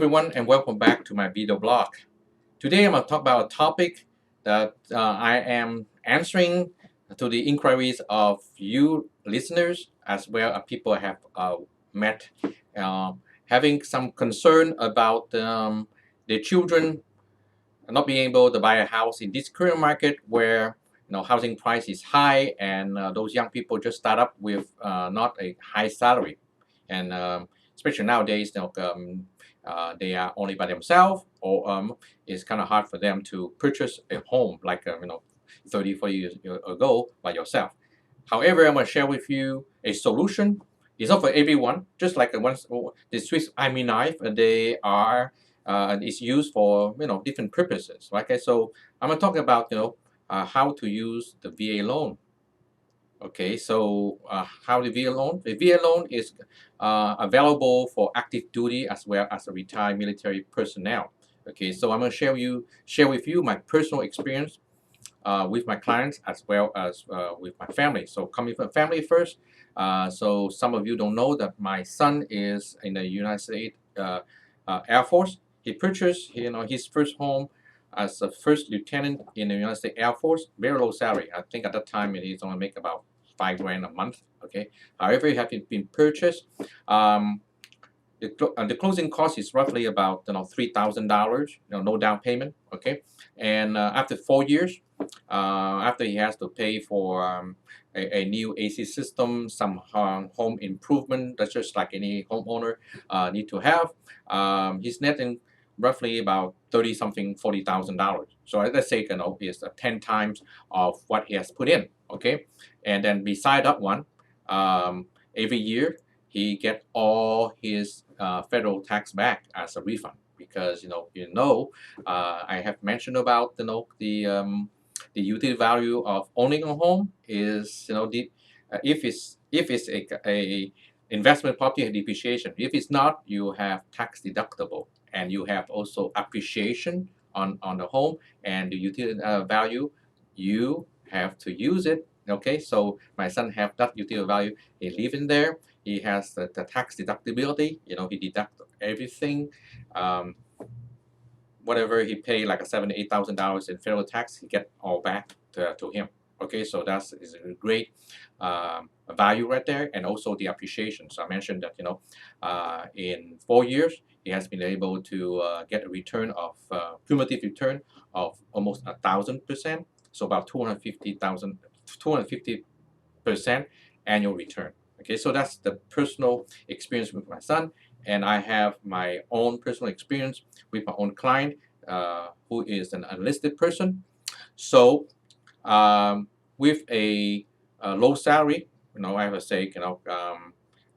everyone, and welcome back to my video blog. Today I'm going to talk about a topic that I am answering to the inquiries of you listeners as well as people I have met uh, having some concern about their children not being able to buy a house in this current market where housing price is high and those young people just start up with not a high salary, and especially nowadays they are only by themselves, or it's kind of hard for them to purchase a home like 30 40 years ago by yourself. However, I'm going to share with you a solution. It's not for everyone. Just like the Swiss Army knife, they are it's used for different purposes. Okay, so I'm going to talk about how to use the VA loan. Okay, so how the VA loan? The VA loan is available for active duty as well as a retired military personnel. Okay, so I'm going to share with you my personal experience with my clients as well as with my family. So coming from family first, so some of you don't know that my son is in the United States Air Force. He purchased his first home as a first lieutenant in the United States Air Force. Very low salary. I think at that time he's only make about $5,000 a month. Okay. However, it had been purchased. The closing cost is roughly about $3,000. No down payment. Okay, and after 4 years, after he has to pay for a new AC system, some home improvement, that's just like any homeowner need to have. He's netting roughly about 30 something $40,000. So let's say is 10 times of what he has put in. Okay, and then beside that one, every year he get all his federal tax back as a refund, because I have mentioned about the utility value of owning a home is if it's a investment property depreciation. If it's not, you have tax deductible, and you have also appreciation on the home and the utility value. You have to use it. Okay, so my son have that utility value. He live in there. He has the tax deductibility. He deduct everything. Whatever he paid, like a $7,000 to $8,000 in federal tax, he get all back to him. Okay, so that's is a great value right there, and also the appreciation. So I mentioned that in 4 years he has been able to get a return of cumulative return of almost 1,000%. So about 250% annual return. Okay, so that's the personal experience with my son, and I have my own personal experience with my own client who is an enlisted person. So with a low salary, I have to say,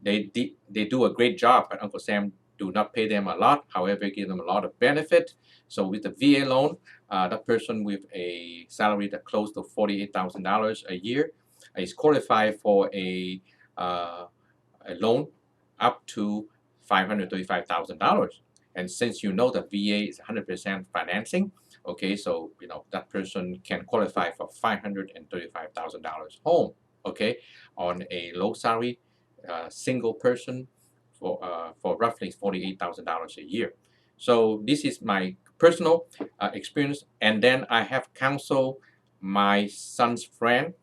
they do a great job, but Uncle Sam do not pay them a lot. However, give them a lot of benefit. So with the VA loan, that person with a salary that close to $48,000 a year is qualified for a loan up to $535,000. And since the VA is 100% financing, okay, so that person can qualify for $535,000 home, okay, on a low salary single person for roughly $48,000 a year. So this is my personal experience, and then I have counseled my son's friend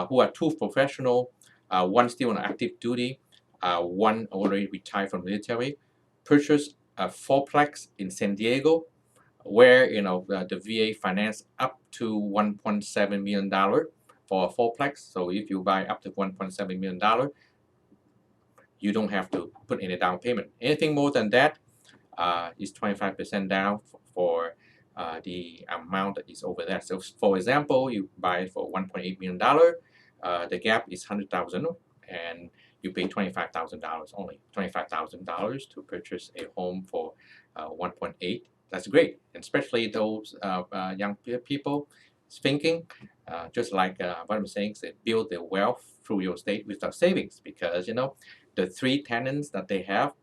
who are two professional, one still on active duty, one already retired from military, purchased a fourplex in San Diego, where the VA financed up to $1.7 million for a fourplex. So if you buy up to $1.7 million, you don't have to put any down payment. Anything more than that is 25% down for the amount that is over there. So for example, you buy it for $1.8 million, the gap is $100,000, and you pay $25,000 only. $25,000 to purchase a home for 1.8. That's great, and especially those young people thinking, just like what I'm saying, they build their wealth through real estate without savings, because the three tenants that they have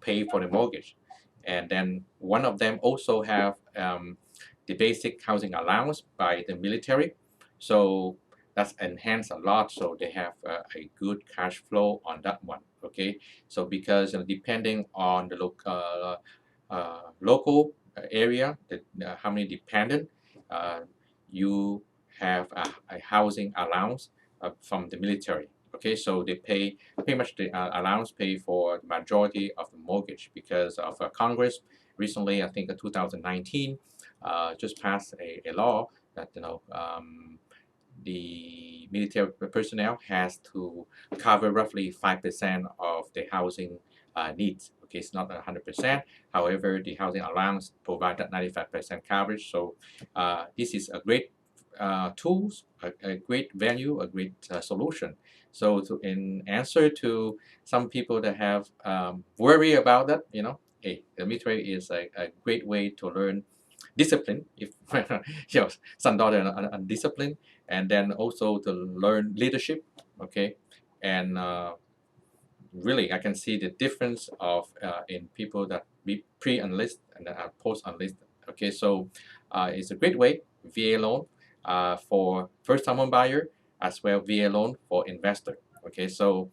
pay for the mortgage, and then one of them also have the basic housing allowance by the military, so that's enhanced a lot. So they have a good cash flow on that one. Okay, so because depending on the local local area, how many dependent, uh, you have a housing allowance from the military. Okay, so they pay pretty much the allowance pay for the majority of the mortgage because of Congress recently, I think in 2019, just passed a law that the military personnel has to cover roughly 5% of the housing needs. Okay, it's not 100%. However, the housing allowance provides that 95% coverage. So this is a great tools, a great value, a great solution. So in answer to some people that have worry about that, hey, the military is a great way to learn discipline if your son daughter are undisciplined, and then also to learn leadership. Okay, and really I can see the difference of in people that be pre-enlist and post-enlist. Okay, so it's a great way, VA loan for first-time home buyer, as well VA loan for investor. Okay, so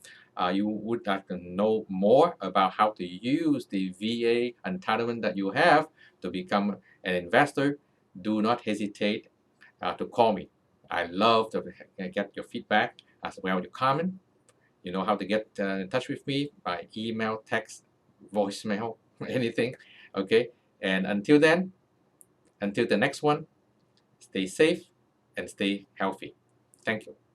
you would like to know more about how to use the VA entitlement that you have to become an investor. Do not hesitate to call me. I love to get your feedback as well, your comment. You know how to get in touch with me by email, text, voicemail, anything. Okay, and until then, until the next one, stay safe and stay healthy. Thank you.